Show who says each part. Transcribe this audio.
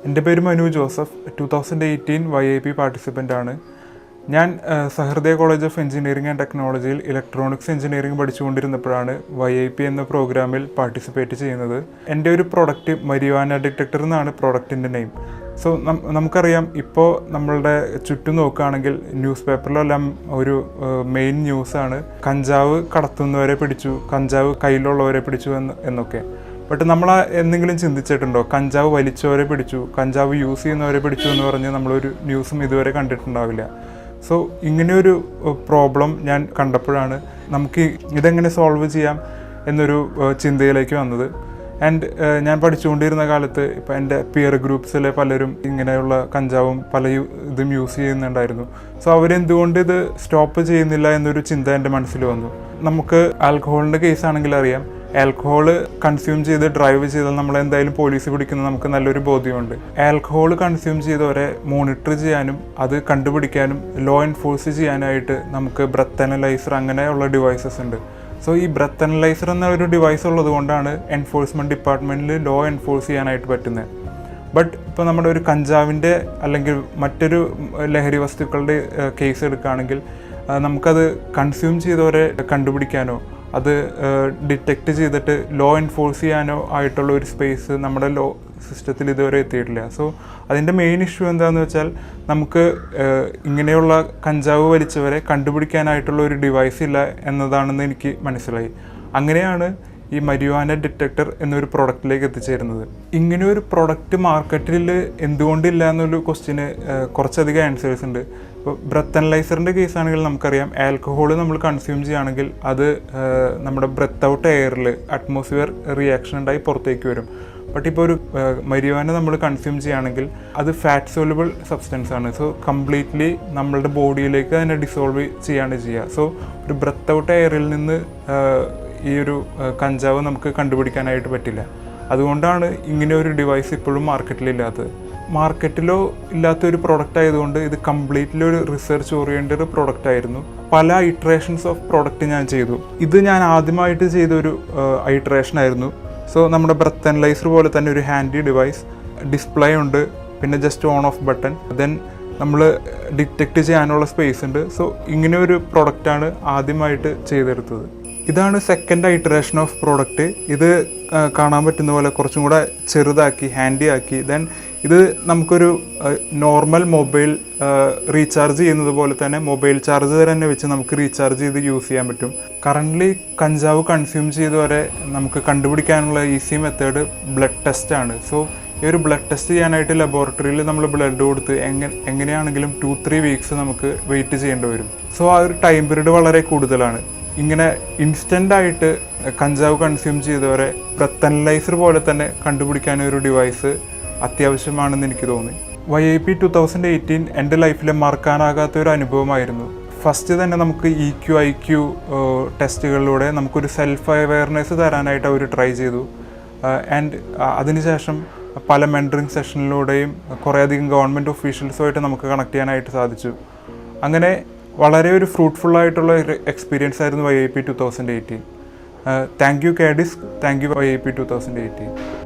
Speaker 1: എൻ്റെ പേര് Manu Joseph. 2018 YIP പാർട്ടിസിപ്പൻ്റാണ്. ഞാൻ സഹൃദയ കോളേജ് ഓഫ് എഞ്ചിനീയറിംഗ് ആൻഡ് ടെക്നോളജിയിൽ ഇലക്ട്രോണിക്സ് എഞ്ചിനീയറിംഗ് പഠിച്ചുകൊണ്ടിരുന്നപ്പോഴാണ് YIP എന്ന പ്രോഗ്രാമിൽ പാർട്ടിസിപ്പേറ്റ് ചെയ്യുന്നത്. എൻ്റെ ഒരു പ്രൊഡക്റ്റ് മരിവാന ഡിറ്റക്ടർ എന്നാണ് പ്രൊഡക്റ്റിൻ്റെ നെയിം. സോ നമുക്കറിയാം, ഇപ്പോൾ നമ്മളുടെ ചുറ്റും നോക്കുകയാണെങ്കിൽ ന്യൂസ് പേപ്പറിലെല്ലാം ഒരു മെയിൻ ന്യൂസാണ് കഞ്ചാവ് കടത്തുന്നവരെ പിടിച്ചു, കഞ്ചാവ് കയ്യിലുള്ളവരെ പിടിച്ചു എന്നൊക്കെ. ബട്ട് നമ്മൾ എന്തെങ്കിലും ചിന്തിച്ചിട്ടുണ്ടോ കഞ്ചാവ് വലിച്ചവരെ പിടിച്ചു, കഞ്ചാവ് യൂസ് ചെയ്യുന്നവരെ പിടിച്ചു എന്ന് പറഞ്ഞ് നമ്മളൊരു ന്യൂസും ഇതുവരെ കണ്ടിട്ടുണ്ടാവില്ല. സോ ഇങ്ങനെയൊരു പ്രോബ്ലം ഞാൻ കണ്ടപ്പോഴാണ് നമുക്ക് ഇതെങ്ങനെ സോൾവ് ചെയ്യാം എന്നൊരു ചിന്തയിലേക്ക് വന്നത്. ആൻഡ് ഞാൻ പഠിച്ചുകൊണ്ടിരുന്ന കാലത്ത് ഇപ്പോൾ എൻ്റെ പിയർ ഗ്രൂപ്പ്സിലെ പലരും ഇങ്ങനെയുള്ള കഞ്ചാവും പല ഇതും യൂസ് ചെയ്യുന്നുണ്ടായിരുന്നു. സോ അവരെന്തുകൊണ്ട് ഇത് സ്റ്റോപ്പ് ചെയ്യുന്നില്ല എന്നൊരു ചിന്ത എൻ്റെ മനസ്സിൽ വന്നു. നമുക്ക് ആൽക്കഹോളിൻ്റെ കേസാണെങ്കിൽ അറിയാം, ആൽക്കഹോൾ കൺസ്യൂം ചെയ്ത് ഡ്രൈവ് ചെയ്താൽ നമ്മളെന്തായാലും പോലീസ് പിടിക്കുന്നത് നമുക്ക് നല്ലൊരു ബോധ്യമുണ്ട്. ആൽക്കഹോൾ കൺസ്യൂം ചെയ്തവരെ മോണിറ്റർ ചെയ്യാനും അത് കണ്ടുപിടിക്കാനും ലോ എൻഫോഴ്സ് ചെയ്യാനായിട്ട് നമുക്ക് ബ്രത്ത് അനലൈസർ അങ്ങനെയുള്ള ഡിവൈസസ് ഉണ്ട്. സോ ഈ ബ്രത്ത് അനലൈസർ എന്ന ഒരു ഡിവൈസ് ഉള്ളത് കൊണ്ടാണ് എൻഫോഴ്സ്മെൻറ്റ് ഡിപ്പാർട്ട്മെൻറ്റിൽ ലോ എൻഫോഴ്സ് ചെയ്യാനായിട്ട് പറ്റുന്നത്. ബട്ട് ഇപ്പോൾ നമ്മുടെ ഒരു കഞ്ചാവിൻ്റെ അല്ലെങ്കിൽ മറ്റൊരു ലഹരി വസ്തുക്കളുടെ കേസ് എടുക്കുകയാണെങ്കിൽ നമുക്കത് കൺസ്യൂം ചെയ്തവരെ കണ്ടുപിടിക്കാനോ അത് ഡിറ്റക്റ്റ് ചെയ്തിട്ട് ലോ എൻഫോഴ്സ് ചെയ്യാനോ ആയിട്ടുള്ള ഒരു സ്പേസ് നമ്മുടെ ലോ സിസ്റ്റത്തിൽ ഇതുവരെ എത്തിയിട്ടില്ല. സോ അതിൻ്റെ മെയിൻ ഇഷ്യൂ എന്താണെന്ന് വെച്ചാൽ നമുക്ക് ഇങ്ങനെയുള്ള കഞ്ചാവ് വലിച്ചവരെ കണ്ടുപിടിക്കാനായിട്ടുള്ള ഒരു ഡിവൈസ് ഇല്ല എന്നതാണെന്ന് എനിക്ക് മനസ്സിലായി. അങ്ങനെയാണ് ഈ മരിവാന ഡിറ്റക്ടർ എന്നൊരു പ്രൊഡക്റ്റിലേക്ക് എത്തിച്ചേരുന്നത്. ഇങ്ങനെയൊരു പ്രൊഡക്റ്റ് മാർക്കറ്റിൽ എന്തുകൊണ്ടില്ല എന്നൊരു ക്വസ്റ്റ്യന് കുറച്ചധികം ആൻസേഴ്സ് ഉണ്ട്. ഇപ്പോൾ ബ്രത്ത് അനലൈസറിൻ്റെ കേസാണെങ്കിൽ നമുക്കറിയാം, ആൽക്കഹോൾ നമ്മൾ കൺസ്യൂം ചെയ്യുകയാണെങ്കിൽ അത് നമ്മുടെ ബ്രത്ത് ഔട്ട് എയറിൽ അറ്റ്മോസ്ഫിയർ റിയാക്ഷൻ ഉണ്ടായി പുറത്തേക്ക് വരും. ബട്ട് ഇപ്പോൾ ഒരു മരിവാന നമ്മൾ കൺസ്യൂം ചെയ്യുകയാണെങ്കിൽ അത് ഫാറ്റ് സോലുബിൾ സബ്സ്റ്റൻസ് ആണ്. സോ കംപ്ലീറ്റ്ലി നമ്മളുടെ ബോഡിയിലേക്ക് തന്നെ ഡിസോൾവ് ചെയ്യാണ് ചെയ്യുക. സോ ഒരു ബ്രത്ത് ഔട്ട് എയറിൽ നിന്ന് ഈ ഒരു കഞ്ചാവ് നമുക്ക് കണ്ടുപിടിക്കാനായിട്ട് പറ്റില്ല. അതുകൊണ്ടാണ് ഇങ്ങനെ ഒരു ഡിവൈസ് ഇപ്പോഴും മാർക്കറ്റിലില്ലാത്തത്. മാർക്കറ്റിലോ ഇല്ലാത്തൊരു പ്രൊഡക്റ്റ് ആയതുകൊണ്ട് ഇത് കംപ്ലീറ്റ്ലി ഒരു റിസർച്ച് ഓറിയൻറ്റഡ് പ്രൊഡക്റ്റ് ആയിരുന്നു. പല ഇറ്ററേഷൻസ് ഓഫ് പ്രൊഡക്റ്റ് ഞാൻ ചെയ്തു. ഇത് ഞാൻ ആദ്യമായിട്ട് ചെയ്തൊരു ഇറ്ററേഷൻ ആയിരുന്നു. സോ നമ്മുടെ ബ്രത്ത് അനലൈസർ പോലെ തന്നെ ഒരു ഹാൻഡി ഡിവൈസ്, ഡിസ്പ്ലേ ഉണ്ട്, പിന്നെ just on of button, then നമ്മൾ ഡിറ്റക്റ്റ് ചെയ്യാനുള്ള സ്പേസ് ഉണ്ട്. സോ ഇങ്ങനെ ഒരു പ്രൊഡക്റ്റാണ് ആദ്യമായിട്ട് ചെയ്തെടുത്തത്. ഇതാണ് സെക്കൻഡ് ഇറ്ററേഷൻ ഓഫ് പ്രോഡക്റ്റ്. ഇത് കാണാൻ പറ്റുന്ന പോലെ കുറച്ചും കൂടെ ചെറുതാക്കി ഹാൻഡി ആക്കി. ദെൻ ഇത് നമുക്കൊരു നോർമൽ മൊബൈൽ റീചാർജ് ചെയ്യുന്നത് പോലെ തന്നെ മൊബൈൽ ചാർജർ തന്നെ വെച്ച് നമുക്ക് റീചാർജ് ചെയ്ത് യൂസ് ചെയ്യാൻ പറ്റും. കറൻ്റ്ലി കഞ്ചാവ് കൺസ്യൂം ചെയ്തവരെ നമുക്ക് കണ്ടുപിടിക്കാനുള്ള ഈസി മെത്തേഡ് ബ്ലഡ് ടെസ്റ്റാണ്. സോ ഈ ഒരു ബ്ലഡ് ടെസ്റ്റ് ചെയ്യാനായിട്ട് ലബോറട്ടറിയിൽ നമ്മൾ ബ്ലഡ് കൊടുത്ത് എങ്ങനെയാണെങ്കിലും 2-3 വീക്സ് നമുക്ക് വെയിറ്റ് ചെയ്യേണ്ടി വരും. സോ ആ ഒരു ടൈം പീരീഡ് വളരെ കൂടുതലാണ്. ഇങ്ങനെ ഇൻസ്റ്റൻ്റായിട്ട് കഞ്ചാവ് കൺസ്യൂം ചെയ്തവരെ ബ്രത്ത് അനലൈസർ പോലെ തന്നെ കണ്ടുപിടിക്കാനൊരു ഡിവൈസ് അത്യാവശ്യമാണെന്ന് എനിക്ക് തോന്നി. YIP 2018 എൻ്റെ ലൈഫിലെ മറക്കാനാകാത്ത ഒരു അനുഭവമായിരുന്നു. ഫസ്റ്റ് തന്നെ നമുക്ക് EQ IQ ടെസ്റ്റുകളിലൂടെ നമുക്കൊരു സെൽഫ് അവെയർനെസ് തരാനായിട്ട് അവർ ട്രൈ ചെയ്തു. ആൻഡ് അതിനുശേഷം പല മെൻറ്ററിങ് സെഷനിലൂടെയും കുറേയധികം ഗവൺമെൻറ് ഒഫീഷ്യൽസുമായിട്ട് നമുക്ക് കണക്ട് ചെയ്യാനായിട്ട് സാധിച്ചു. അങ്ങനെ വളരെ ഒരു ഫ്രൂട്ട്ഫുള്ളായിട്ടുള്ള ഒരു എക്സ്പീരിയൻസ് ആയിരുന്നു YIP 2018. Thank you KDISC, thank you YIP 2018.